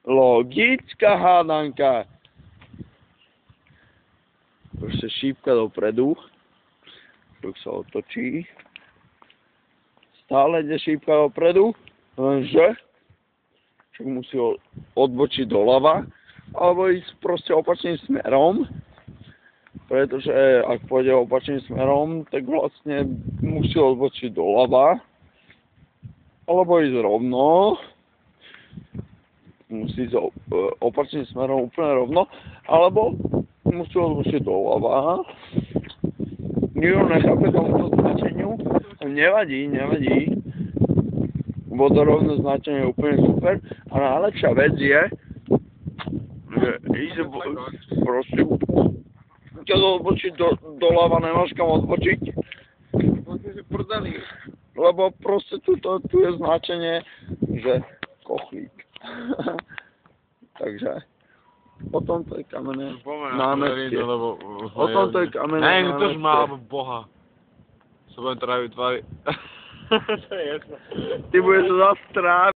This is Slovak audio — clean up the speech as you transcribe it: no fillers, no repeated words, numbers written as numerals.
Logická hádanka. Proste šípka dopredu. Šípka sa otočí. Stále ide šípka dopredu, lenže však musí odbočiť doľava, alebo ísť proste opačným smerom, pretože ak pôjde opačným smerom, tak vlastne musí odbočiť doľava, alebo ísť rovno, musí ísť opačným smerom úplne rovno, alebo musí odbočiť doľava. Nikto nechápe tomuto značeniu, nevadí, vodorovné značenie je úplne super a najlepšia vec je, že ísť proste, keď odbočiť doľava, nemáš kam odbočiť, lebo proste tu je značenie, že kochlík. Takže o tomto je kamenné námestie. O tomto je kamenné námestie. Ne, to už má, alebo Boha. Sa budem tráviť tvári. To je jasné. Ty budeš zase tráviť.